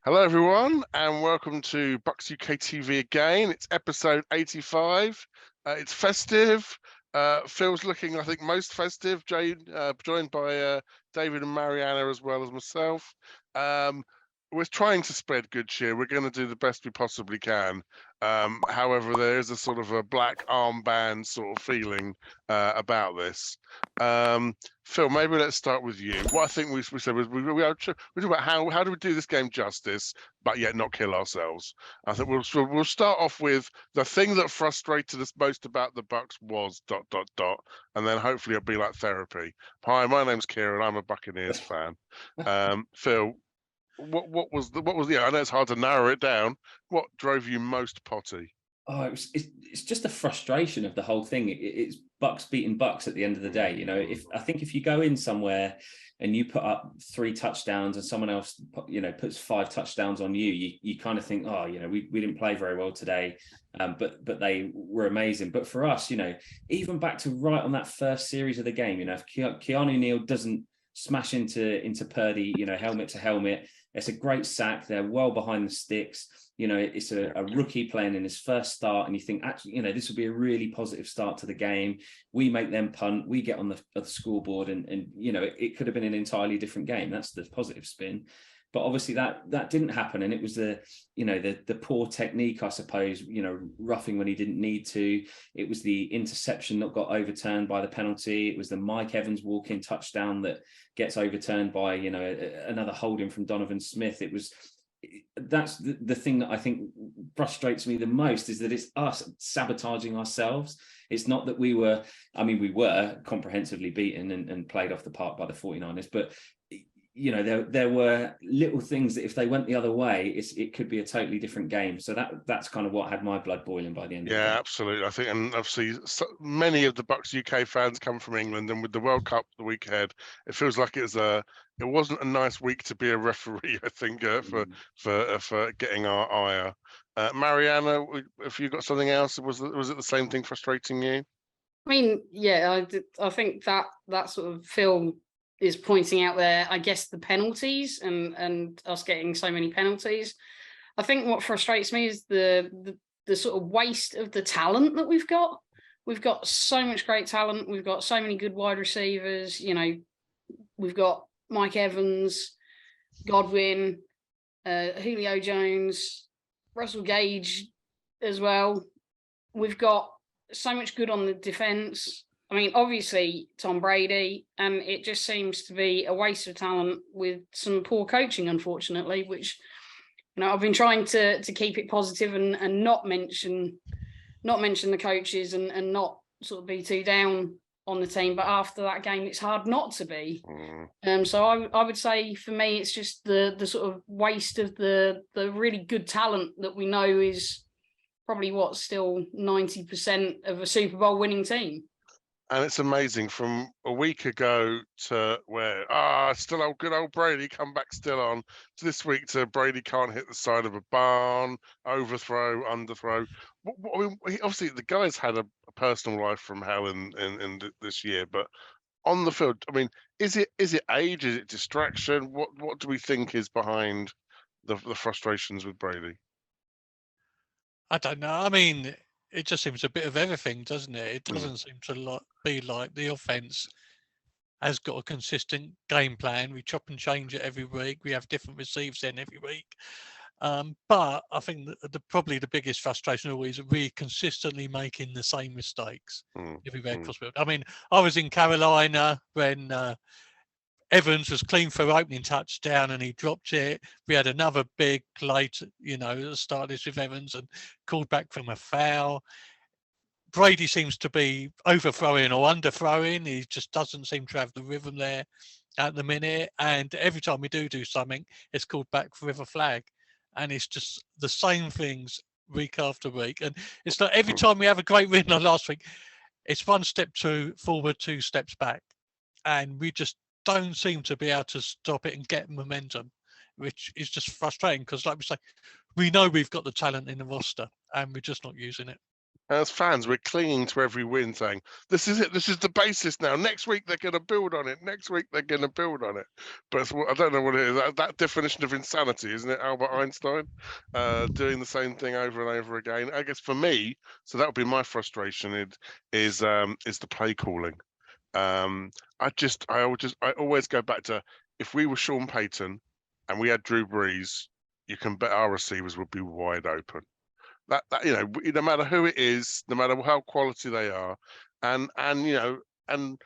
Hello, everyone, and welcome to Bucs UK TV again. It's episode 85. It's festive. Phil's looking, I think, most festive, joined by David and Marianna as well as myself. We're trying to spread good cheer. We're going to do the best we possibly can. However, there is a sort of a black armband sort of feeling about this. Phil, maybe let's start with you. What I think we said was we talk about how do we do this game justice, but yet not kill ourselves. I think we'll start off with the thing that frustrated us most about the Bucs was ... and then hopefully it'll be like therapy. Hi, my name's Kieron. I'm a Buccaneers fan. Phil, what was yeah? I know it's hard to narrow it down. What drove you most potty? Oh, it's just the frustration of the whole thing. It's Bucks beating Bucks at the end of the day. You know, if you go in somewhere and you put up 3 touchdowns and someone else, puts 5 touchdowns on you kind of think, oh, we didn't play very well today, but they were amazing. But for us, even back to right on that first series of the game, if Keanu Neal doesn't smash into Purdy, helmet to helmet, it's a great sack. They're well behind the sticks. It's a rookie playing in his first start, and you think, actually, this will be a really positive start to the game. We make them punt, we get on the scoreboard, and it could have been an entirely different game. That's the positive spin. But obviously that didn't happen, and it was the poor technique, I suppose, roughing when he didn't need to. It was the interception that got overturned by the penalty. It was the Mike Evans walk-in touchdown that gets overturned by another holding from Donovan Smith. That's the thing that I think frustrates me the most, is that it's us sabotaging ourselves. It's not that we were comprehensively beaten and played off the park by the 49ers, but there were little things that if they went the other way, it could be a totally different game. So that's kind of what had my blood boiling by the end of the game. Yeah, absolutely. I think, and obviously many of the Bucs UK fans come from England, and with the World Cup the week ahead, it feels like it wasn't a nice week to be a referee, I think, for getting our ire. Marianna, if you got something else, was it the same thing frustrating you? I mean, yeah, I think that sort of film is pointing out there, I guess, the penalties and us getting so many penalties. I think what frustrates me is the sort of waste of the talent that we've got. We've got so much great talent. We've got so many good wide receivers. We've got Mike Evans, Godwin, Julio Jones, Russell Gage as well. We've got so much good on the defense. I mean, obviously Tom Brady, and it just seems to be a waste of talent with some poor coaching, unfortunately, which, I've been trying to keep it positive and not mention the coaches and not sort of be too down on the team. But after that game, it's hard not to be. So I would say for me, it's just the sort of waste of the really good talent that we know is probably still 90% of a Super Bowl winning team. And it's amazing, from a week ago to where still good old Brady come back still on, to this week to Brady can't hit the side of a barn, overthrow, underthrow. I mean, obviously the guy's had a personal life from hell in this year, but on the field, I mean, is it age? Is it distraction? What do we think is behind the frustrations with Brady? I don't know. I mean, it just seems a bit of everything, doesn't it? It doesn't seem to be like the offense has got a consistent game plan. We chop and change it every week. We have different receivers in every week. But I think probably the biggest frustration always is we consistently making the same mistakes everywhere across the field. I mean, I was in Carolina when Evans was clean for opening touchdown and he dropped it. We had another big play, start this with Evans and called back from a foul. Brady seems to be overthrowing or underthrowing. He just doesn't seem to have the rhythm there at the minute. And every time we do something, it's called back for a flag. And it's just the same things week after week. And it's like every time we have a great win like last week, it's 1 step forward, 2 steps back. And we just don't seem to be able to stop it and get momentum, which is just frustrating because, like we say, we know we've got the talent in the roster and we're just not using it. As fans, we're clinging to every win, saying, "This is it. This is the basis now. Next week they're going to build on it. Next week they're going to build on it." But I don't know what it is. That definition of insanity, isn't it? Albert Einstein, doing the same thing over and over again. I guess for me, so that would be my frustration. Is the play calling. I always go back to, if we were Sean Payton and we had Drew Brees, you can bet our receivers would be wide open. That no matter who it is, no matter how quality they are, and and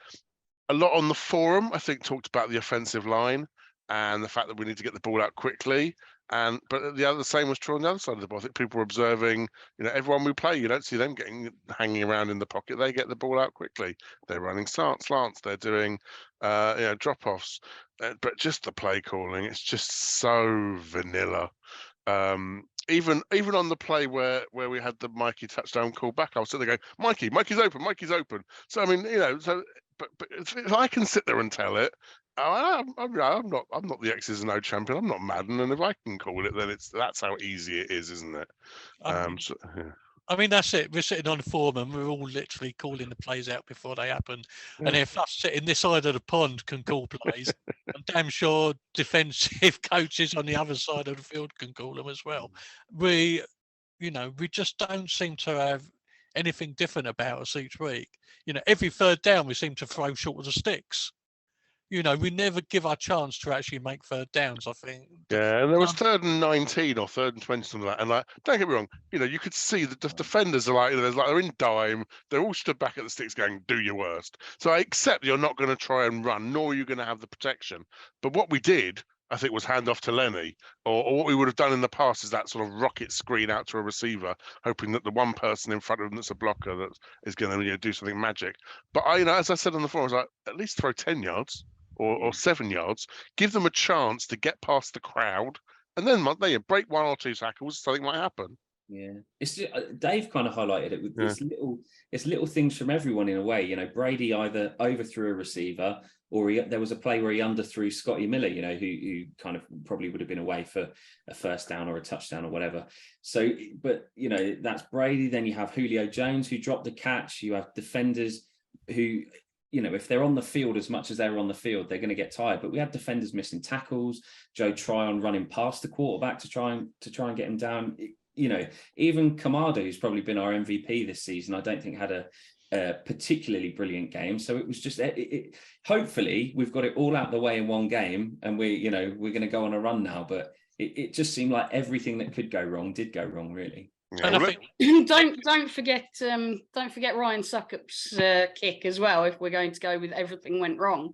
a lot on the forum, I think, talked about the offensive line and the fact that we need to get the ball out quickly. But the same was true on the other side of the ball. I think people were observing, everyone we play, you don't see them hanging around in the pocket. They get the ball out quickly. They're running slants. They're doing, drop-offs. But just the play calling, it's just so vanilla. Even on the play where we had the Mikey touchdown call back, I was sitting there going, Mikey's open. So I mean, but if I can sit there and tell it, I'm not the X's and O champion. I'm not Madden, and if I can call it, then that's how easy it is, isn't it? I mean, that's it. We're sitting on the forum and we're all literally calling the plays out before they happen. Yeah. And if us sitting this side of the pond can call plays, I'm damn sure defensive coaches on the other side of the field can call them as well. We just don't seem to have anything different about us each week. Every third down we seem to throw short of the sticks. We never give our chance to actually make third downs, I think. Yeah, and there was 3rd and 19 or 3rd and 20, something like that. And don't get me wrong, you could see that the defenders are they're in dime. They're all stood back at the sticks going, "Do your worst." So I accept you're not going to try and run, nor are you going to have the protection. But what we did, I think, was hand off to Lenny, or what we would have done in the past is that sort of rocket screen out to a receiver, hoping that the one person in front of them that's a blocker that is going to do something magic. But as I said on the forum, I was like, at least throw 10 yards. Or 7 yards, give them a chance to get past the crowd, and then they break 1 or 2 tackles, something might happen. Yeah, it's just, Dave kind of highlighted it with it's little things from everyone in a way. Brady either overthrew a receiver, or there was a play where he underthrew Scotty Miller, who kind of probably would have been away for a first down or a touchdown or whatever. So, but that's Brady. Then you have Julio Jones, who dropped the catch. You have defenders who, if they're on the field as much as they're on the field, they're going to get tired. But we had defenders missing tackles, Joe Tryon running past the quarterback to try and get him down. Even Kamada, who's probably been our MVP this season, I don't think had a particularly brilliant game. So it was just, hopefully we've got it all out the way in one game, and we're going to go on a run now. But it just seemed like everything that could go wrong did go wrong, really. And I think don't forget Ryan Succop's kick as well. If we're going to go with everything went wrong,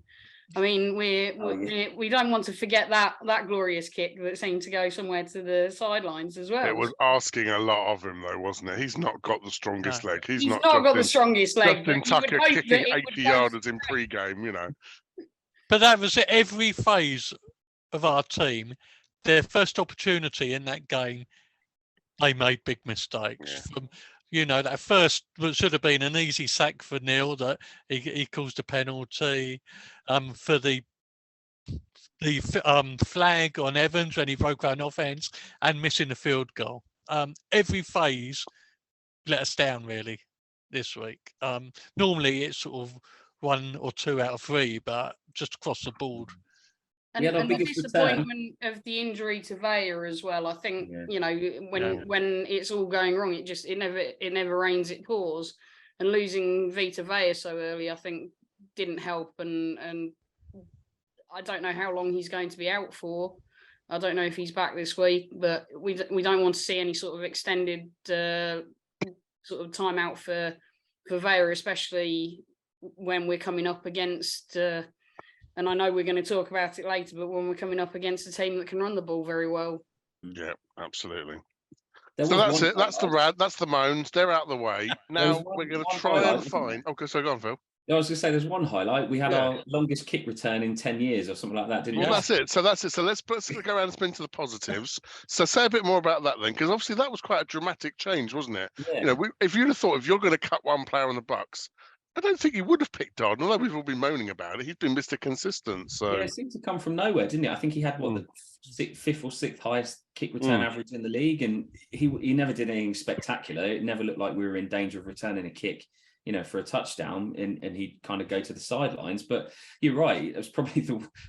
I mean we don't want to forget that glorious kick that seemed to go somewhere to the sidelines as well. It was asking a lot of him, though, wasn't it? He's not got the strongest leg. He's not got the strongest leg. Justin Tucker kicking 80 yarders in pre-game, But that was it. Every phase of our team, their first opportunity in that game, they made big mistakes. From that first should have been an easy sack for Neil that he caused a penalty, for the flag on Evans when he broke our offense and missing the field goal. Every phase let us down really this week. Normally it's sort of 1 or 2 out of 3, but just across the board. And the disappointment of the injury to Vaya as well. I think when it's all going wrong, it never rains, it pours. And losing Vita Vea so early, I think, didn't help. And I don't know how long he's going to be out for. I don't know if he's back this week, but we don't want to see any sort of extended sort of time out for Vea, especially when we're coming up against. And I know we're going to talk about it later, but when we're coming up against a team that can run the ball very well. Yeah, absolutely. So that's it. That's the moans. They're out of the way. Now we're going to try and find. Okay, so go on, Phil. I was going to say there's one highlight. We had our longest kick return in 10 years or something like that, didn't we? Well, that's it. So let's go around and spin to the positives. So say a bit more about that then, because obviously that was quite a dramatic change, wasn't it? Yeah. If you'd have thought if you're going to cut one player on the Bucs, I don't think he would have picked on, although we've all been moaning about it. He's been Mr. Consistent. So yeah, it seemed to come from nowhere, didn't it? I think he had the fifth or sixth highest kick return average in the league, and he never did anything spectacular. It never looked like we were in danger of returning a kick, for a touchdown, and he'd kind of go to the sidelines. But you're right, it was probably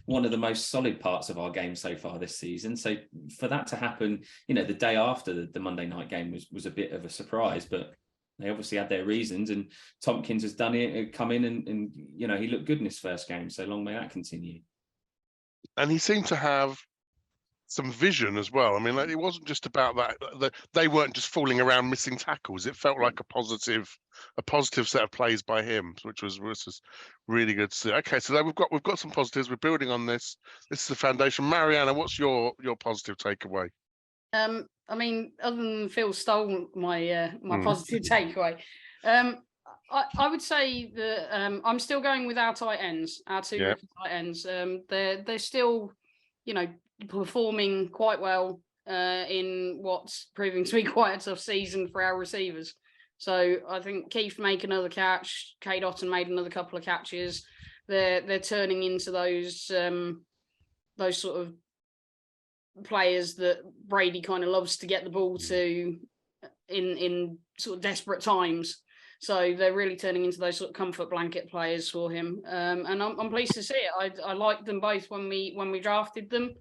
one of the most solid parts of our game so far this season. So for that to happen, the day after the Monday night game was a bit of a surprise, but they obviously had their reasons, and Tompkins has done it, come in and he looked good in his first game. So long may that continue. And he seemed to have some vision as well. I mean, it wasn't just about that. They weren't just fooling around missing tackles. It felt like a positive set of plays by him, which was really good to see. Okay, so we've got some positives. We're building on this. This is the foundation. Marianna, what's your positive takeaway? I mean, other than Phil stole my positive takeaway, I would say that I'm still going with our tight ends, our two rookie tight ends. They're still, performing quite well in what's proving to be quite a tough season for our receivers. So I think Keith made another catch, Kate Otten made another couple of catches. They're turning into those sort of players that Brady kind of loves to get the ball to in sort of desperate times. So they're really turning into those sort of comfort blanket players for him. And I'm pleased to see it. I liked them both when we drafted them.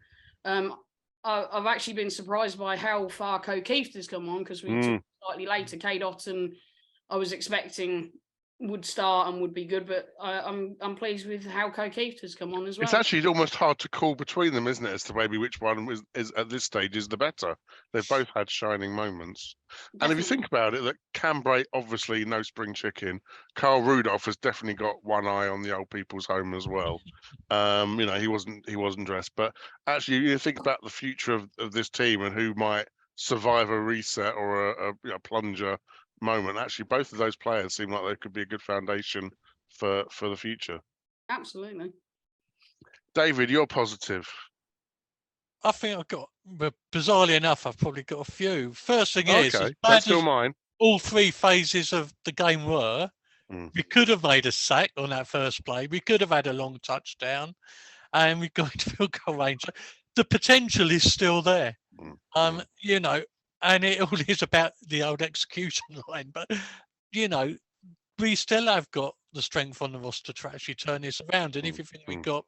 I've actually been surprised by how far Keith has come on, because we took slightly later. Kate Otten, I was expecting would start and would be good, but I'm pleased with how Keith has come on as well. It's actually almost hard to call between them, isn't it, as to maybe which one is at this stage is the better. They've both had shining moments. Definitely. And if you think about it, that Cambray, obviously no spring chicken. Carl Rudolph has definitely got one eye on the old people's home as well. He wasn't dressed, but actually you think about the future of this team and who might survive a reset or a plunger moment. Actually, both of those players seem like they could be a good foundation for the future. Absolutely. David, you're positive. I think I've got, but bizarrely enough, I've probably got a few. First thing is, as bad that's still mine. All three phases of the game were, we could have made a sack on that first play. We could have had a long touchdown, and we got to field goal range. The potential is still there. And it all is about the old execution line. But, we still have got the strength on the roster to actually turn this around. And if you think we got,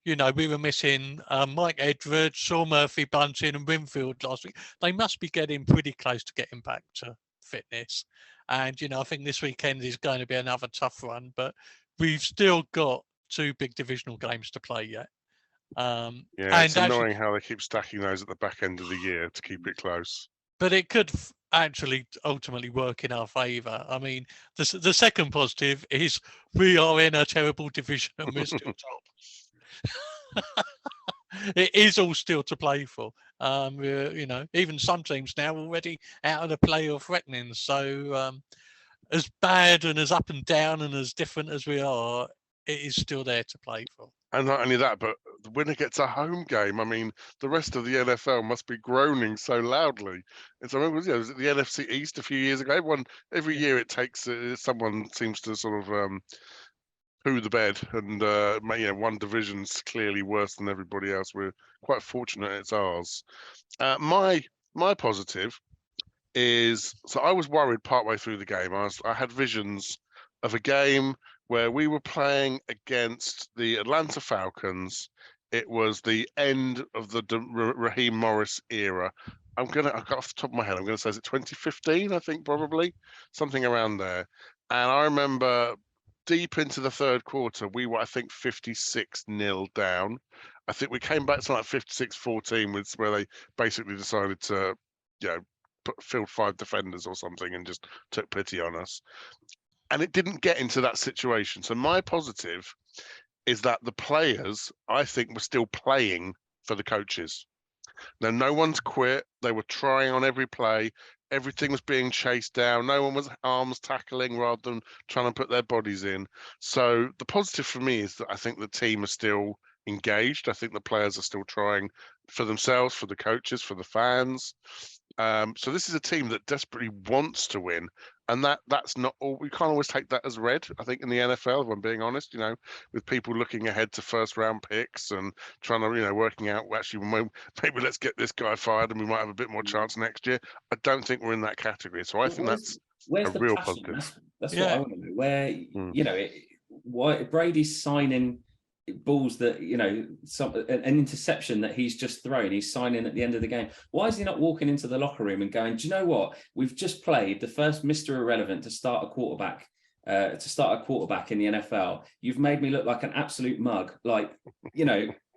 we were missing Mike Edwards, Shaw Murphy, Bunting and Winfield last week. They must be getting pretty close to getting back to fitness. And, I think this weekend is going to be another tough run. But we've still got 2 big divisional games to play yet. It's annoying how they keep stacking those at the back end of the year to keep it close. But it could actually ultimately work in our favour. I mean, the second positive is we are in a terrible division and we're still top. It is all still to play for. Even some teams now already out of the playoff reckoning. So as bad and as up and down and as different as we are, it is still there to play for. And not only that, but the winner gets a home game. I mean, the rest of the NFL must be groaning so loudly. And so I remember, was it the NFC East a few years ago? Every year it takes someone seems to sort of poo the bed, and one division's clearly worse than everybody else. We're quite fortunate it's ours. My positive is, so I was worried partway through the game. I had visions of a game where we were playing against the Atlanta Falcons. It was the end of the Raheem Morris era. I've got off the top of my head, I'm going to say, is it 2015? I think probably something around there. And I remember deep into the third quarter, we were, I think, 56-0 down. I think we came back to like 56-14, where they basically decided to, field 5 defenders or something and just took pity on us. And it didn't get into that situation. So my positive is that the players, I think, were still playing for the coaches. Now, no one's quit. They were trying on every play. Everything was being chased down. No one was arms tackling rather than trying to put their bodies in. So the positive for me is that I think the team is still engaged. I think the players are still trying for themselves, for the coaches, for the fans. So this is a team that desperately wants to win. And that's not all. We can't always take that as read. I think in the NFL, if I'm being honest, with people looking ahead to first round picks and trying to, working out, well, actually, maybe let's get this guy fired and we might have a bit more chance next year. I don't think we're in that category. So I think that's where's a the real passion? positive. That's what I want to know. Where why Brady's signing balls that an interception that he's just thrown, he's signing at the end of the game. Why is he not walking into the locker room and going, do you know what, we've just played the first Mr. Irrelevant to start a quarterback in the NFL. You've made me look like an absolute mug. Like,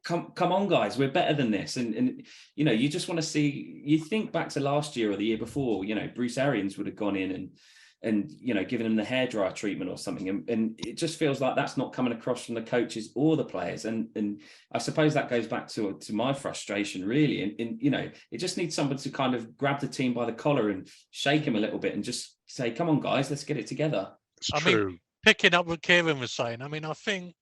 come on, guys, we're better than this. And you just want to see. You think back to last year or the year before, Bruce Arians would have gone in and given him the hairdryer treatment or something, and it just feels like that's not coming across from the coaches or the players, and I suppose that goes back to my frustration, really, and it just needs someone to kind of grab the team by the collar and shake him a little bit and just say, come on, guys, let's get it together. It's true. mean, picking up what Kieron was saying, I mean, I think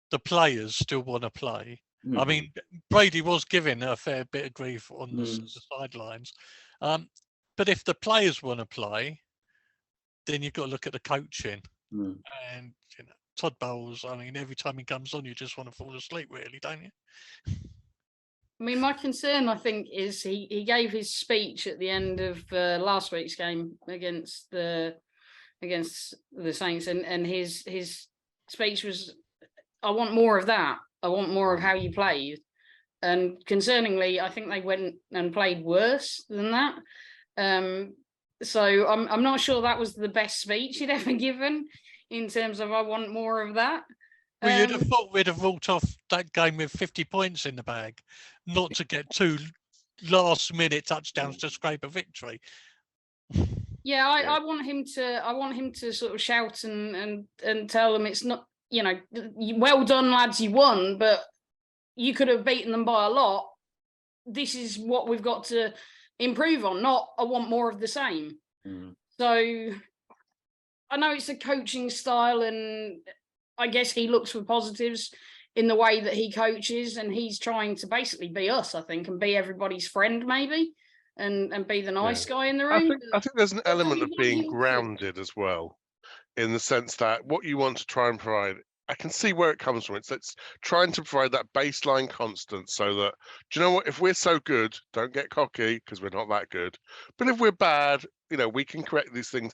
the players still want to play. I mean, Brady was given a fair bit of grief on the sidelines, but if the players want to play, then you've got to look at the coaching. And Todd Bowles, I mean, every time he comes on, you just want to fall asleep, really, don't you? I mean, my concern, I think, is he gave his speech at the end of last week's game against the Saints, and his speech was, I want more of that. I want more of how you played. And concerningly, I think they went and played worse than that. So I'm not sure that was the best speech he'd ever given in terms of I want more of that. Well, you'd have thought we'd have walked off that game with 50 points in the bag, not to get 2 last-minute touchdowns to scrape a victory. Yeah, I want him to sort of shout and tell them it's not, well done, lads, you won, but you could have beaten them by a lot. This is what we've got to improve on, not I want more of the same. So I know it's a coaching style, and I guess he looks for positives in the way that he coaches, and he's trying to basically be us, I think, and be everybody's friend maybe, and be the nice guy in the room. I think there's an element of being grounded as well, in the sense that what you want to try and provide, I can see where it comes from. It's trying to provide that baseline constant so that, do you know what, if we're so good, don't get cocky because we're not that good. But if we're bad, we can correct these things.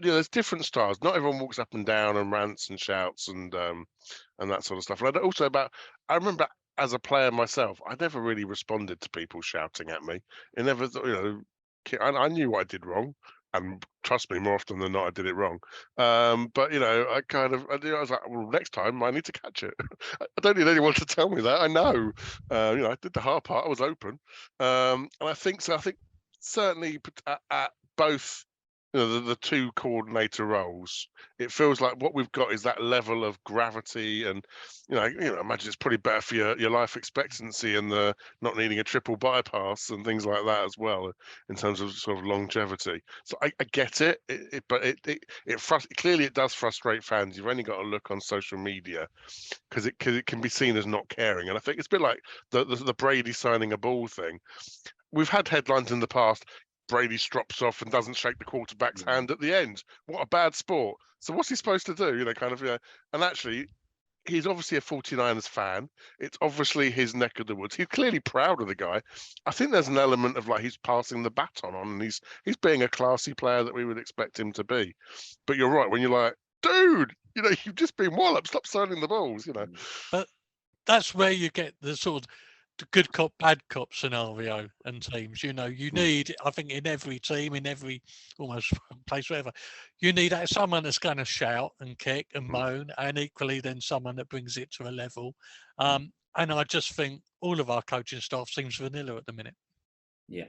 There's different styles. Not everyone walks up and down and rants and shouts and that sort of stuff. And I remember as a player myself, I never really responded to people shouting at me. It never, I knew what I did wrong. And trust me, more often than not, I did it wrong. But I was like, well, next time I need to catch it. I don't need anyone to tell me that. I know. I did the hard part. I was open, and I think so. I think certainly at both, the 2 coordinator roles, it feels like what we've got is that level of gravity, and imagine it's probably better for your life expectancy and the not needing a triple bypass and things like that as well, in terms of sort of longevity. So I get it, but clearly it does frustrate fans. You've only got to look on social media because it can be seen as not caring, and I think it's a bit like the Brady signing a ball thing. We've had headlines in the past. Brady strops off and doesn't shake the quarterback's hand at the end. What a bad sport. So what's he supposed to do? And actually, he's obviously a 49ers fan. It's obviously his neck of the woods. He's clearly proud of the guy. I think there's an element of like he's passing the baton on, and he's being a classy player that we would expect him to be. But you're right, when you're like, dude, you've just been walloped. Stop signing the balls, But that's where you get the sort of the good cop, bad cop scenario and teams. You need, I think, in every team, in every almost place, wherever, you need someone that's going to shout and kick and moan, and equally then someone that brings it to a level. And I just think all of our coaching staff seems vanilla at the minute. Yeah,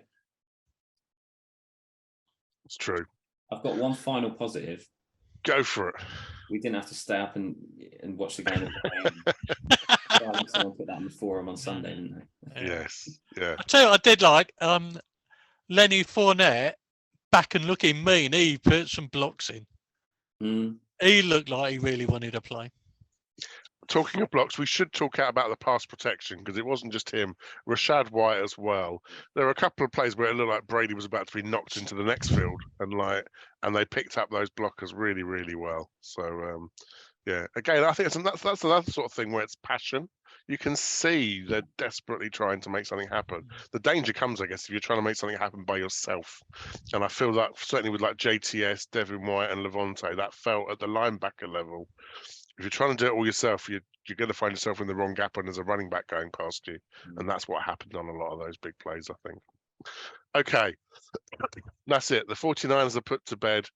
it's true. I've got one final positive. Go for it. We didn't have to stay up and watch the game. Someone put that on the forum on Sunday, didn't they? Yes, yeah. I tell you, I did like Lenny Fournette back and looking mean. He put some blocks in. He looked like he really wanted to play. talking of blocks, we should talk out about the pass protection because it wasn't just him. Rashad White as well. There were a couple of plays where it looked like Brady was about to be knocked into the next field, and they picked up those blockers really, really well. So yeah, again, I think that's another sort of thing where it's passion. You can see they're desperately trying to make something happen. The danger comes, I guess, if you're trying to make something happen by yourself. And I feel that certainly with like JTS, Devin White, and Levante, that felt at the linebacker level. If you're trying to do it all yourself, you're going to find yourself in the wrong gap when there's a running back going past you. And that's what happened on a lot of those big plays, I think. Okay, that's it. The 49ers are put to bed.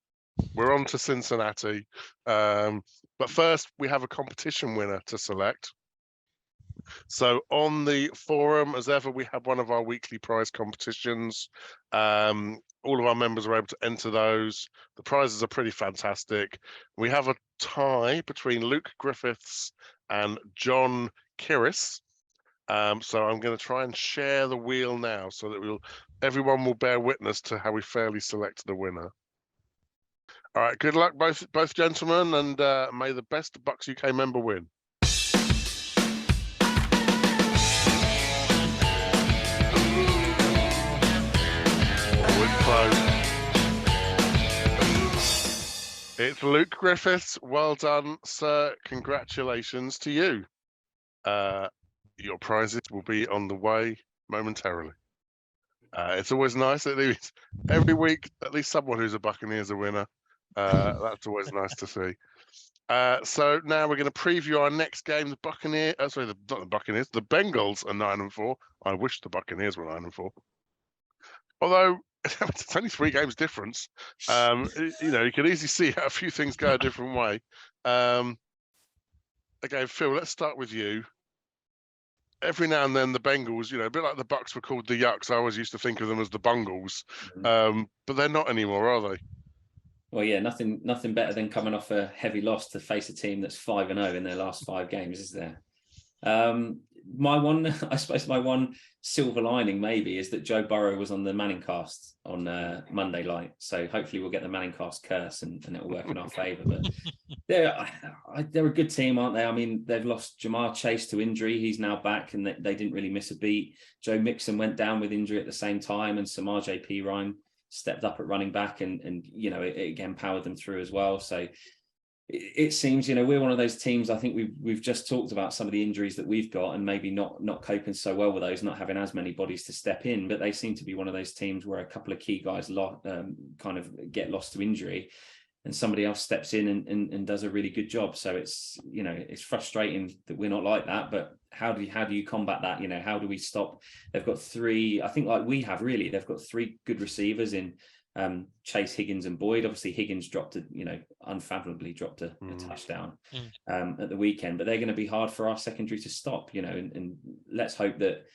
We're on to Cincinnati. But first, we have a competition winner to select. So on the forum, as ever, we have one of our weekly prize competitions. All of our members are able to enter those. The prizes are pretty fantastic. We have a tie between Luke Griffiths and John Kiris. So I'm going to try and share the wheel now so that everyone will bear witness to how we fairly select the winner. All right, good luck, both gentlemen, and may the best Bucs UK member win. It's Luke Griffiths. Well done, sir. Congratulations to you. Your prizes will be on the way momentarily. It's always nice that every week at least someone who's a Buccaneers a winner. That's always nice to see. So now we're going to preview our next game. The Bengals are 9-4. I wish the Buccaneers were 9-4. Although it's only 3 games difference. You can easily see how a few things go a different way. Okay, Phil, let's start with you. Every now and then the Bengals, a bit like the Bucs were called the Yucks. I always used to think of them as the Bungles. But they're not anymore, are they? Well, yeah, nothing better than coming off a heavy loss to face a team that's 5-0 in their last 5 games, is there? My one silver lining maybe is that Joe Burrow was on the Manning cast on Monday night. So hopefully we'll get the Manning cast curse and it'll work in our favour. But they're a good team, aren't they? I mean, they've lost Jamar Chase to injury. He's now back and they didn't really miss a beat. Joe Mixon went down with injury at the same time, and Samaje Perine stepped up at running back and it again powered them through as well. So it seems, we're one of those teams. I think we've just talked about some of the injuries that we've got and maybe not coping so well with those, not having as many bodies to step in, but they seem to be one of those teams where a couple of key guys kind of get lost to injury and somebody else steps in and does a really good job. So it's, it's frustrating that we're not like that, but how do you combat that? How do we stop? They've got 3, I think like we have really, they've got 3 good receivers in Chase, Higgins and Boyd. Obviously Higgins unfathomably dropped a touchdown at the weekend, but they're going to be hard for our secondary to stop, and let's hope that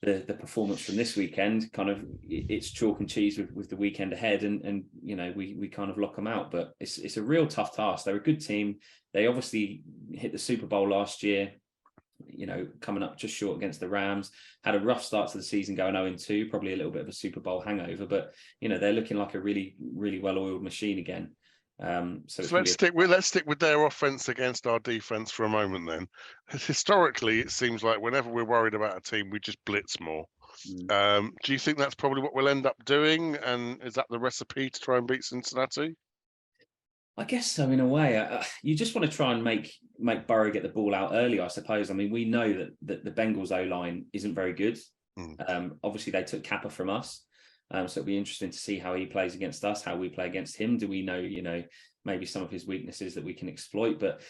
the performance from this weekend kind of it's chalk and cheese with the weekend ahead and we kind of lock them out. But it's a real tough task. They're a good team. They obviously hit the Super Bowl last year, coming up just short against the Rams, had a rough start to the season going 0-2, probably a little bit of a Super Bowl hangover, but they're looking like a really, really well-oiled machine again. So let's stick with their offense against our defense for a moment then. Historically, it seems like whenever we're worried about a team, we just blitz more. Do you think that's probably what we'll end up doing? And is that the recipe to try and beat Cincinnati? I guess so, in a way. You just want to try and make Burrow get the ball out early, I suppose. I mean, we know that the Bengals O-line isn't very good. Obviously, they took Kappa from us. So it'll be interesting to see how he plays against us, how we play against him. Do we know, maybe some of his weaknesses that we can exploit? But,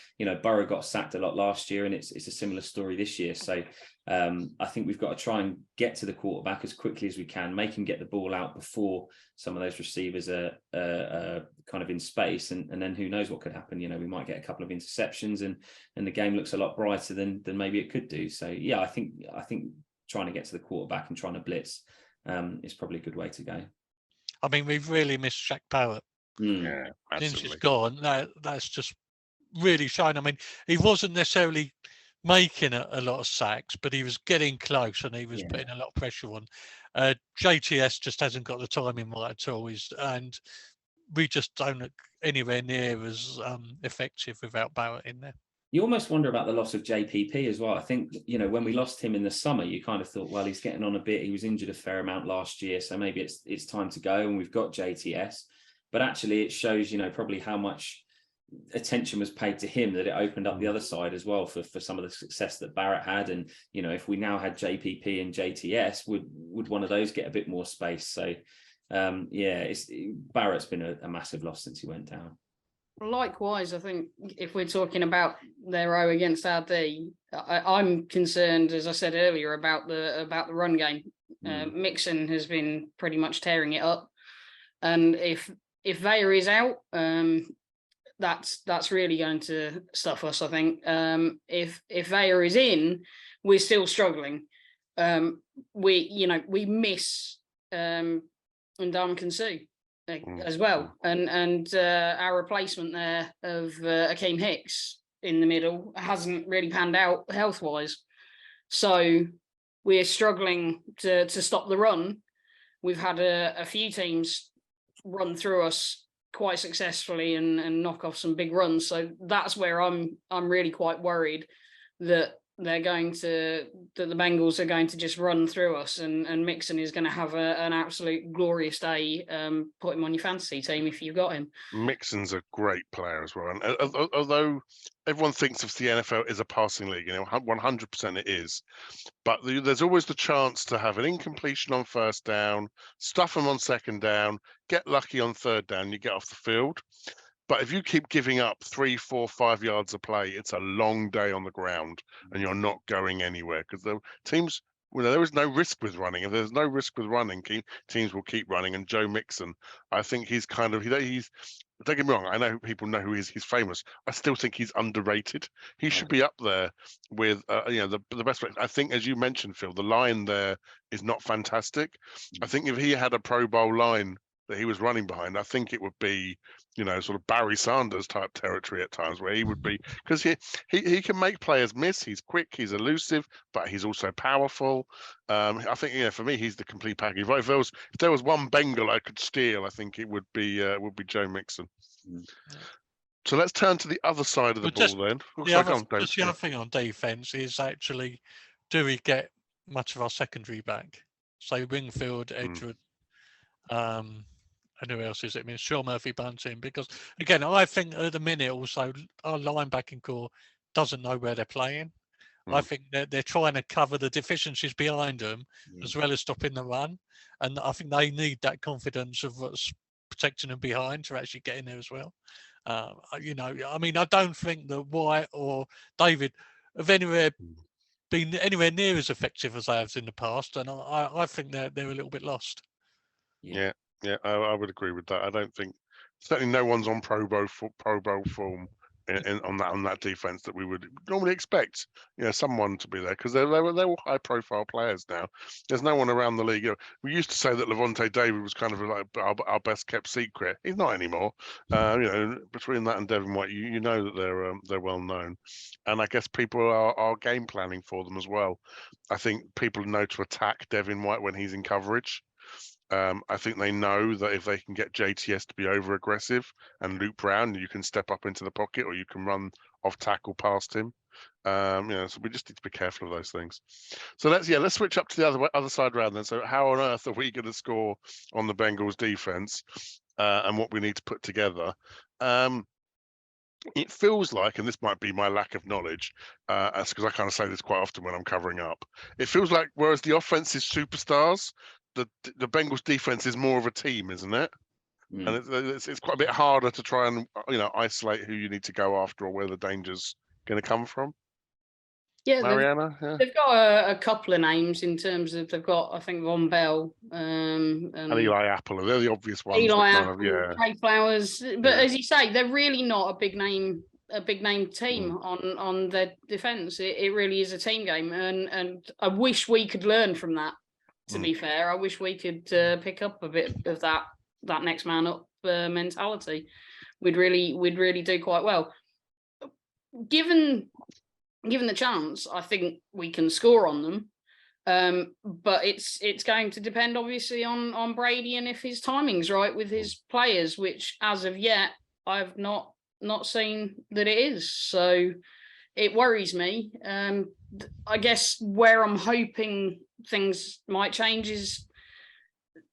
Burrow got sacked a lot last year and it's a similar story this year. So I think we've got to try and get to the quarterback as quickly as we can, make him get the ball out before some of those receivers are kind of in space. And then who knows what could happen? We might get a couple of interceptions and the game looks a lot brighter than maybe it could do. So, yeah, I think trying to get to the quarterback and trying to blitz is probably a good way to go. I mean, we've really missed Shaq Barrett. Yeah, since he's gone. That's just really shown. I mean, he wasn't necessarily making a lot of sacks, but he was getting close and he was putting a lot of pressure on. JTS just hasn't got the timing right at all. And we just don't look anywhere near as effective without Barrett in there. You almost wonder about the loss of JPP as well. I think, when we lost him in the summer, you kind of thought, well, he's getting on a bit. He was injured a fair amount last year, so maybe it's time to go, and we've got JTS. But actually it shows, probably how much attention was paid to him, that it opened up the other side as well for some of the success that Barrett had. And, if we now had JPP and JTS, would one of those get a bit more space? So, Barrett's been a massive loss since he went down. Likewise, I think if we're talking about their O against our D, I'm concerned, as I said earlier, about the run game. Mixon has been pretty much tearing it up, and if Vaya is out, that's really going to stuff us. I think if Vaya is in, we're still struggling. We miss Ndamukong Suh as well, and our replacement there of Akeem Hicks in the middle hasn't really panned out health wise, so we're struggling to stop the run. We've had a few teams run through us quite successfully and knock off some big runs, so that's where I'm really quite worried that the Bengals are going to just run through us, and Mixon is going to have an absolute glorious day. Put him on your fantasy team if you've got him. Mixon's a great player as well, and although everyone thinks of the NFL as a passing league, 100% it is, but there's always the chance to have an incompletion on first down, stuff him on second down, get lucky on third down, you get off the field. But if you keep giving up 3, 4, 5 yards a play, it's a long day on the ground, and you're not going anywhere, because the teams, there is no risk with running. If there's no risk with running, teams will keep running. And Joe Mixon, I think he's he's. Don't get me wrong, I know people know who he is. He's famous. I still think he's underrated. He should be up there with the best players. I think, as you mentioned, Phil, the line there is not fantastic. I think if he had a Pro Bowl line that he was running behind, I think it would be, sort of Barry Sanders type territory at times, where he would be, because he can make players miss. He's quick, he's elusive, but he's also powerful. I think, for me, he's the complete package. If there was one Bengal I could steal, I think it would be Joe Mixon. So let's turn to the other side of the ball then. The other thing on defense is actually, do we get much of our secondary back? So Wingfield, Edgewood, and who else is it? I mean, Sean Murphy Bunting, because again, I think at the minute also our linebacking core doesn't know where they're playing. I think they're trying to cover the deficiencies behind them as well as stopping the run, and I think they need that confidence of what's protecting them behind to actually get in there as well. I don't think that White or David have been anywhere near as effective as they have in the past, and I think they're a little bit lost. Yeah, I would agree with that. I don't think, certainly no one's on Pro Bowl form on that defense that we would normally expect, someone to be there, because they're all high profile players now. There's no one around the league. We used to say that Levante David was kind of like our best kept secret. He's not anymore. Between that and Devin White, you know that they're well known, and I guess people are game planning for them as well. I think people know to attack Devin White when he's in coverage. I think they know that if they can get JTS to be over aggressive and loop round, you can step up into the pocket, or you can run off tackle past him. So we just need to be careful of those things. So let's switch up to the other side round then. So how on earth are we going to score on the Bengals defense, and what we need to put together? It feels like, and this might be my lack of knowledge, because I kind of say this quite often when I'm covering up, it feels like whereas the offense is superstars, the Bengals defense is more of a team, isn't it? And it's quite a bit harder to try and isolate who you need to go after or where the danger's going to come from. Yeah, Marianna, they've got a couple of names in terms of, they've got, I think, Von Bell and Eli Apple. They're the obvious ones. Eli Apple, Trey Flowers, but as you say, they're really not a big name team on their defense. It really is a team game, and I wish we could learn from that. To be fair, I wish we could pick up a bit of that next man up mentality. We'd really do quite well. Given the chance, I think we can score on them. But it's going to depend obviously on Brady and if his timing's right with his players, which as of yet I've not seen that it is. So it worries me. I guess where I'm hoping things might change is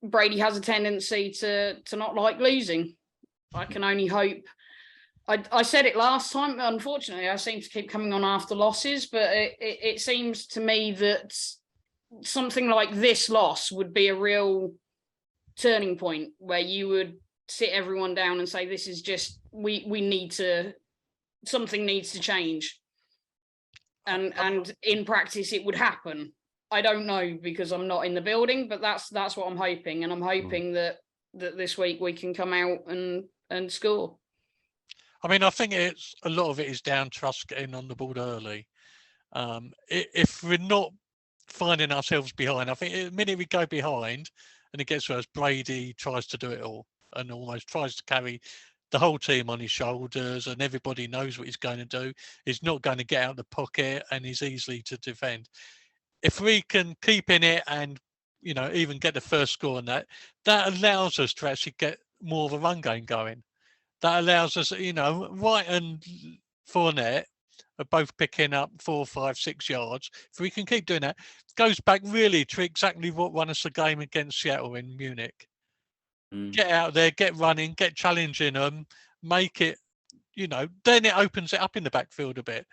Brady has a tendency to not like losing. I can only hope. I said it last time. Unfortunately, I seem to keep coming on after losses, but it seems to me that something like this loss would be a real turning point where you would sit everyone down and say, this is just, we need to, something needs to change. And in practice, it would happen. I don't know because I'm not in the building, but that's what I'm hoping. And I'm hoping that this week we can come out and score. I mean, I think it's a lot of it is down to us getting on the board early. If we're not finding ourselves behind, I think the minute we go behind and it gets worse, Brady tries to do it all and almost tries to carry the whole team on his shoulders, and everybody knows what he's going to do. He's not going to get out of the pocket, and he's easily to defend. If we can keep in it and, you know, even get the first score on that allows us to actually get more of a run game going. That allows us, you know, Wright and Fournette are both picking up 4, 5, 6 yards. If we can keep doing that, it goes back really to exactly what won us the game against Seattle in Munich. Get out there, get running, get challenging them, make it, you know, then it opens it up in the backfield a bit.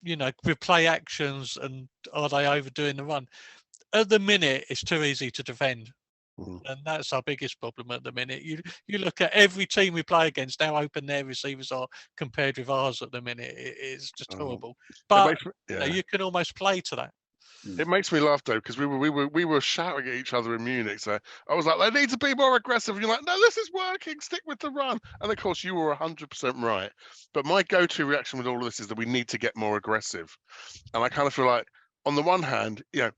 You know, with play actions, and are they overdoing the run? At the minute, it's too easy to defend. And that's our biggest problem at the minute. You look at every team we play against, how open their receivers are compared with ours at the minute. It's just horrible. But you know, you can almost play to that. It makes me laugh though, because we were shouting at each other in Munich. So I was like, they need to be more aggressive. And you're like, no, this is working. Stick with the run. And of course, you were 100% right. But my go-to reaction with all of this is that we need to get more aggressive. And I kind of feel like, on the one hand, you know,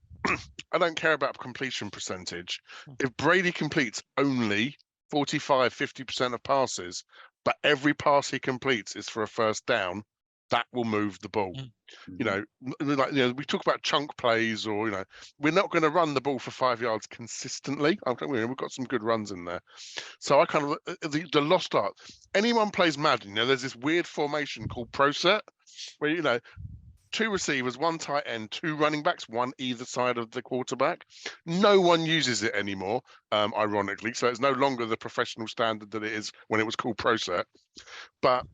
I don't care about completion percentage. If Brady completes only 45, 50% of passes, but every pass he completes is for a first down, that will move the ball. You know, like, you know, we talk about chunk plays, or, you know, we're not going to run the ball for 5 yards consistently. We've got some good runs in there. So I kind of, the lost art, anyone plays Madden, you know, there's this weird formation called pro set where, you know, 2 receivers, 1 tight end, 2 running backs, 1 either side of the quarterback. No one uses it anymore, ironically. So it's no longer the professional standard that it is when it was called pro set. But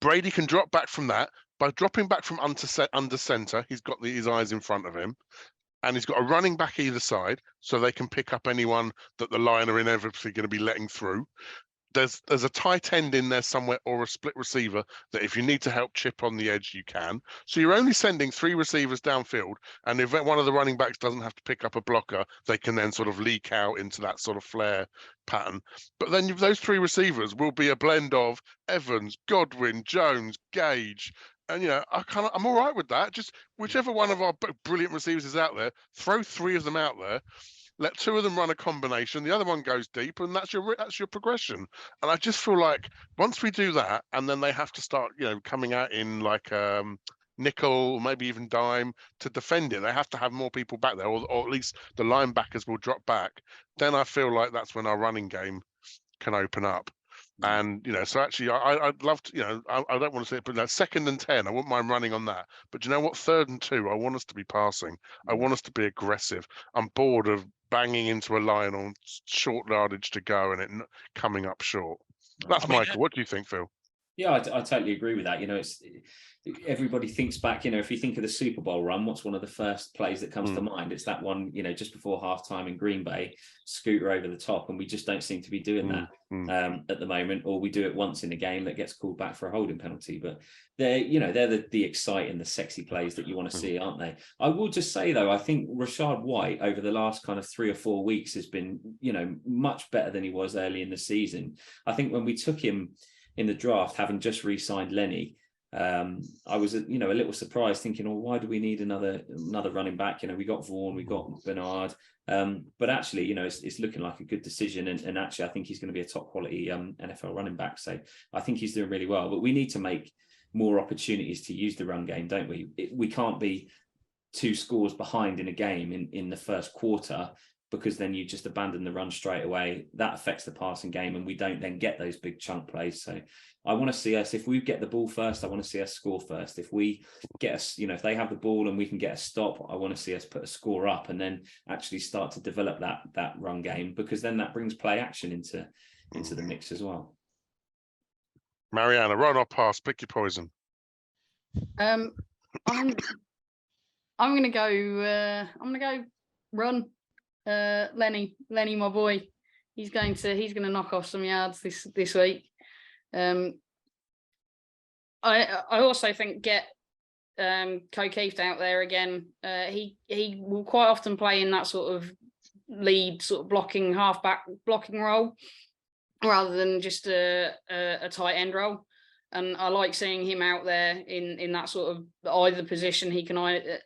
Brady can drop back from that. By dropping back from under center, he's got his eyes in front of him, and he's got a running back either side, so they can pick up anyone that the line are inevitably going to be letting through. There's a tight end in there somewhere, or a split receiver, that if you need to help chip on the edge, you can. So you're only sending 3 receivers downfield, and if one of the running backs doesn't have to pick up a blocker, they can then sort of leak out into that sort of flare pattern. But then those 3 receivers will be a blend of Evans, Godwin, Jones, Gage. And, you know, I'm all right with that. Just whichever one of our brilliant receivers is out there, throw 3 of them out there. Let 2 of them run a combination. The other one goes deep, and that's your progression. And I just feel like once we do that, and then they have to start, you know, coming out in like nickel, or maybe even dime to defend it. They have to have more people back there, or at least the linebackers will drop back. Then I feel like that's when our running game can open up. And, you know, so actually I'd love to, you know, I don't want to say it, but that 2nd and 10, I wouldn't mind running on that. But you know what? 3rd and 2, I want us to be passing. I want us to be aggressive. I'm bored of banging into a line on short yardage to go and it coming up short. That's Michael. What do you think, Phil? Yeah, I totally agree with that. You know, everybody thinks back, you know, if you think of the Super Bowl run, what's one of the first plays that comes to mind? It's that one, you know, just before halftime in Green Bay, scooter over the top, and we just don't seem to be doing that at the moment, or we do it once in a game that gets called back for a holding penalty. But they're the exciting, the sexy plays that you want to see, aren't they? I will just say though, I think Rachaad White over the last kind of 3 or 4 weeks has been, you know, much better than he was early in the season. I think when we took him in the draft, having just re-signed Lenny, I was, you know, a little surprised, thinking, oh, why do we need another running back? You know, we got Vaughan, we got Bernard, but actually, you know, it's looking like a good decision, and actually, I think he's going to be a top quality NFL running back. So I think he's doing really well. But we need to make more opportunities to use the run game, don't we? We can't be 2 scores behind in a game in the first quarter, because then you just abandon the run straight away. That affects the passing game, and we don't then get those big chunk plays. So I want to see us, if we get the ball first, I want to see us score first. If we get us, if they have the ball and we can get a stop, I want to see us put a score up and then actually start to develop that run game, because then that brings play action into the mix as well. Marianna, run or pass? Pick your poison. I'm gonna go run. Lenny, my boy, he's gonna knock off some yards this week. I also think get O'Keefe out there again. He will quite often play in that sort of lead, sort of blocking halfback blocking role, rather than just a tight end role. And I like seeing him out there in that sort of either position. He can,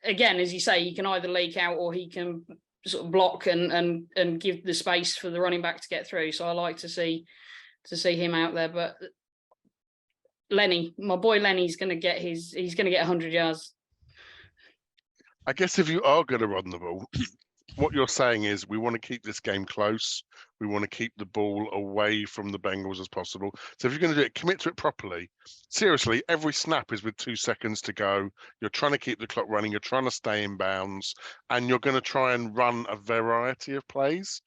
again, as you say, he can either leak out or he can sort of block and give the space for the running back to get through. So I like to see him out there. But Lenny, my boy Lenny's going to get 100 yards. I guess if you are going to run the ball, what you're saying is we want to keep this game close. We want to keep the ball away from the Bengals as possible. So if you're going to do it, commit to it properly. Seriously, every snap is with 2 seconds to go. You're trying to keep the clock running. You're trying to stay in bounds, and you're going to try and run a variety of plays.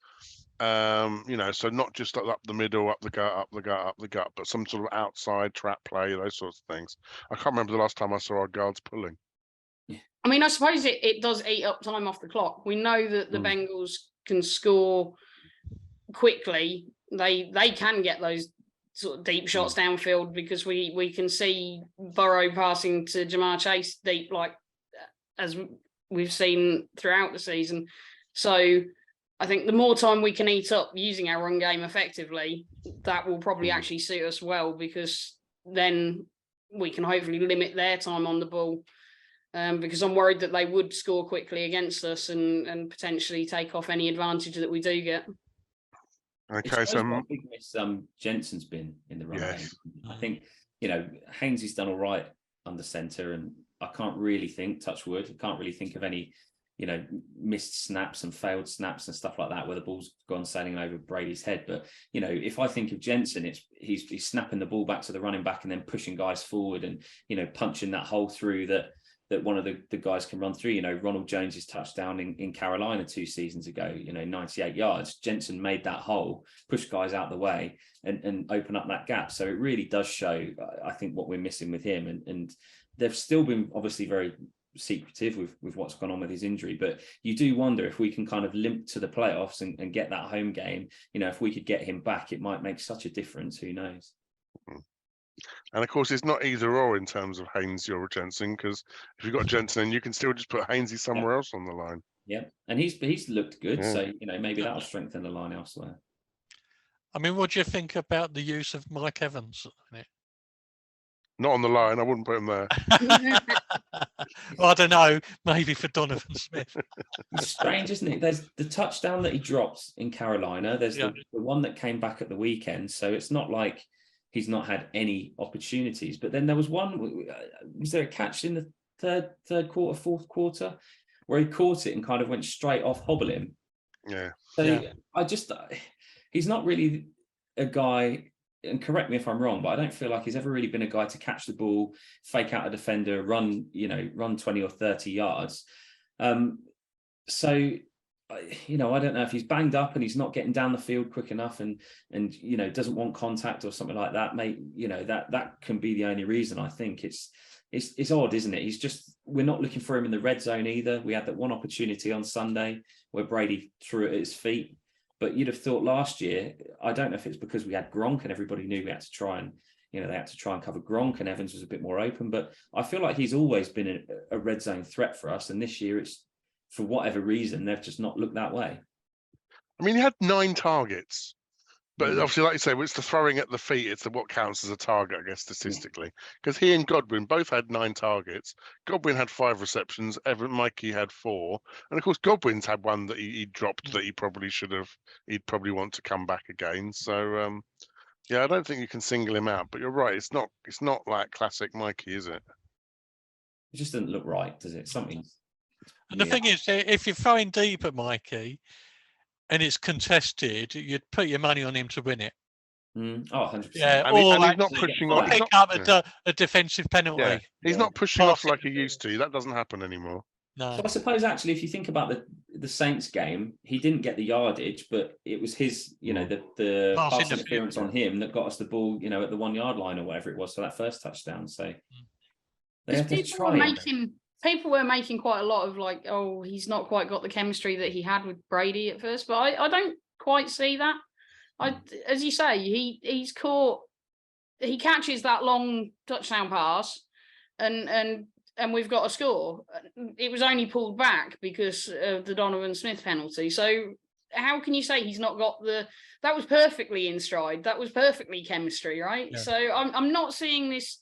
So not just up the middle, up the gut, but some sort of outside trap play, those sorts of things. I can't remember the last time I saw our guards pulling. I mean, I suppose it does eat up time off the clock. We know that the Bengals can score quickly. They can get those sort of deep shots downfield, because we can see Burrow passing to Jamar Chase deep, like as we've seen throughout the season. So I think the more time we can eat up using our run game effectively, that will probably actually suit us well, because then we can hopefully limit their time on the ball. Because I'm worried that they would score quickly against us and potentially take off any advantage that we do get. Okay, so what a big miss Jensen's been in the run game. I think Hainsey's done all right under centre, and I can't really think, touch wood, I can't really think of any missed snaps and failed snaps and stuff like that where the ball's gone sailing over Brady's head. But if I think of Jensen, he's snapping the ball back to the running back and then pushing guys forward and punching that hole through that one of the guys can run through. Ronald Jones's touchdown in Carolina 2 seasons ago, 98 yards. Jensen made that hole, pushed guys out the way and open up that gap. So it really does show, I think, what we're missing with him. And they've still been obviously very secretive with what's gone on with his injury. But you do wonder if we can kind of limp to the playoffs and get that home game. If we could get him back, it might make such a difference. Who knows? And of course, it's not either or in terms of Hainsey or Jensen, because if you've got Jensen, you can still just put Hainsey somewhere else on the line. Yeah, and he's looked good, so maybe that'll strengthen the line elsewhere. I mean, what do you think about the use of Mike Evans in it? Not on the line. I wouldn't put him there. Well, I don't know. Maybe for Donovan Smith. It's strange, isn't it? There's the touchdown that he dropped in Carolina. There's the one that came back at the weekend. So it's not like he's not had any opportunities. But then there was one. Was there a catch in the third quarter, fourth quarter, where he caught it and kind of went straight off hobbling? Yeah. So he's not really a guy. And correct me if I'm wrong, but I don't feel like he's ever really been a guy to catch the ball, fake out a defender, run 20 or 30 yards. So I don't know if he's banged up and he's not getting down the field quick enough and doesn't want contact or something like that. That can be the only reason. I think it's odd, isn't it? We're not looking for him in the red zone either. We had that one opportunity on Sunday where Brady threw it at his feet. But you'd have thought last year, I don't know if it's because we had Gronk and everybody knew we had to try and, they had to try and cover Gronk and Evans was a bit more open. But I feel like he's always been a red zone threat for us. And this year, it's for whatever reason, they've just not looked that way. I mean, he had 9 targets. But obviously, like you say, it's the throwing at the feet. It's what counts as a target, I guess, statistically. Because he and Godwin both had 9 targets. Godwin had 5 receptions. Mikey had 4. And of course, Godwin's had one that he dropped that he probably should have. He'd probably want to come back again. So, I don't think you can single him out. But you're right. It's not like classic Mikey, is it? It just doesn't look right, does it? Something. And the thing is, if you're throwing deep at Mikey, and it's contested, you'd put your money on him to win it. Oh, 100%. Yeah, And, or he's not pushing off. pick up a defensive penalty. Yeah, he's not pushing off like he used to. That doesn't happen anymore. No. So I suppose actually, if you think about the Saints game, he didn't get the yardage, but it was his, the pass interference on him that got us the ball, at the 1 yard line or whatever it was for that first touchdown. So people were making quite a lot of like, oh, he's not quite got the chemistry that he had with Brady at first, but I don't quite see that. As you say, he catches that long touchdown pass, and we've got a score. It was only pulled back because of the Donovan Smith penalty. So how can you say he's not got that was perfectly in stride. That was perfectly chemistry, right? Yeah. So I'm not seeing this.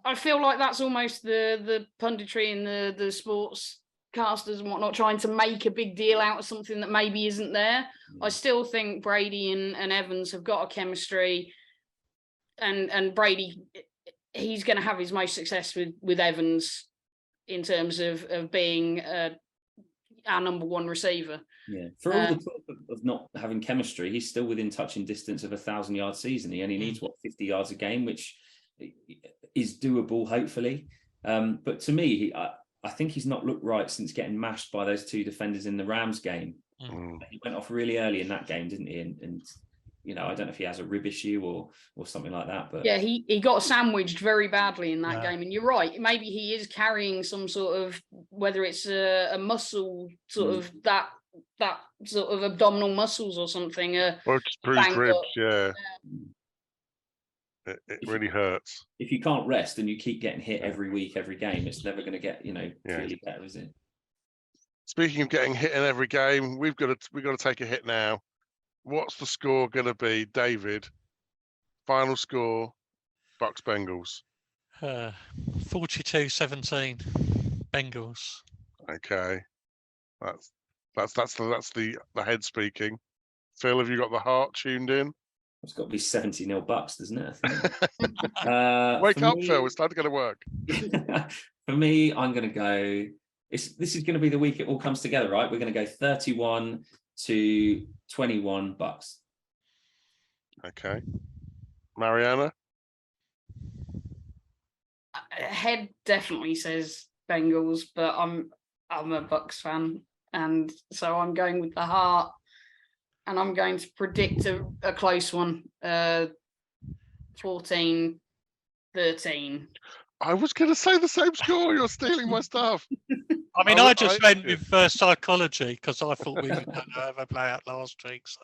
I feel like that's almost the punditry and the sports casters and whatnot trying to make a big deal out of something that maybe isn't there. I still think Brady and Evans have got a chemistry, and Brady, he's going to have his most success with Evans in terms of being our number one receiver. Yeah, for all the talk of not having chemistry, he's still within touching distance of 1,000-yard season. He only needs 50 yards a game, which is doable, hopefully. But to me, I think he's not looked right since getting mashed by those two defenders in the Rams game. He went off really early in that game, didn't he? And I don't know if he has a rib issue or something like that. But yeah, he got sandwiched very badly in that game. And you're right, maybe he is carrying some sort of, whether it's a muscle sort of that sort of abdominal muscles or something. Or just bruised ribs, yeah. It really hurts. If you can't rest and you keep getting hit every week, every game, it's never going to get really better, is it? Speaking of getting hit in every game, we've got to take a hit now. What's the score going to be, David? Final score, Bucs Bengals. 42-17, Bengals. Okay, that's the head speaking. Phil, have you got the heart tuned in? It's got to be 70-0 Bucs, doesn't it? Wake up, Phil. It's time to go to work. For me, I'm going to go. This is going to be the week it all comes together, right? We're going to go 31-21 Bucs. Okay, Marianna. Head definitely says Bengals, but I'm a Bucs fan, and so I'm going with the heart. And I'm going to predict a close one, 14-13. I was going to say the same score. You're stealing my stuff. I mean, I just went with psychology because I thought we were going to have a play out last week. So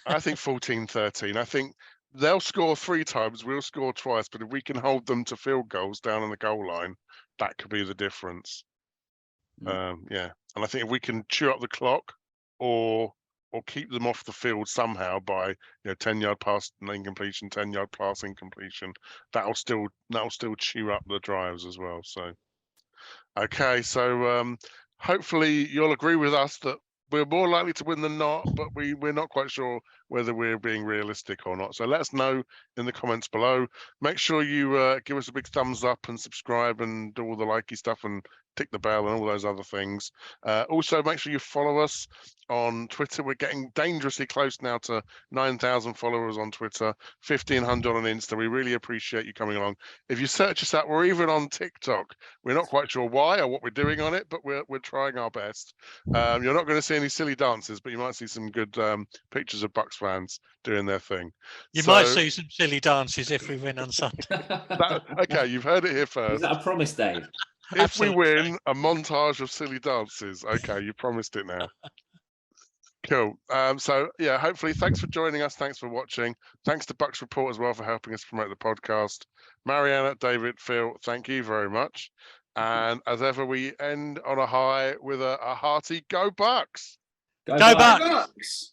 I think 14-13. I think they'll score 3 times. We'll score twice. But if we can hold them to field goals down on the goal line, that could be the difference. Yeah. And I think if we can chew up the clock or keep them off the field somehow by 10-yard pass incompletion, 10-yard pass incompletion, that'll still chew up the drives as well. So okay, so hopefully you'll agree with us that we're more likely to win than not, but we're not quite sure whether we're being realistic or not. So let us know in the comments below. Make sure you give us a big thumbs up and subscribe and do all the likey stuff and tick the bell and all those other things. Also, make sure you follow us on Twitter. We're getting dangerously close now to 9,000 followers on Twitter, 1,500 on Insta. We really appreciate you coming along. If you search us out, we're even on TikTok. We're not quite sure why or what we're doing on it, but we're trying our best. You're not going to see any silly dances, but you might see some good pictures of Bucs fans doing their thing. You might see some silly dances if we win on Sunday. Okay, you've heard it here first. Is that a promise, Dave? If Absolutely. We win, a montage of silly dances. Okay, you promised it now. Cool. So yeah, hopefully, thanks for joining us. Thanks for watching. Thanks to Bucs Report as well for helping us promote the podcast. Marianna, David, Phil, thank you very much. And as ever, we end on a high with a hearty Go Bucs. Go Bucs.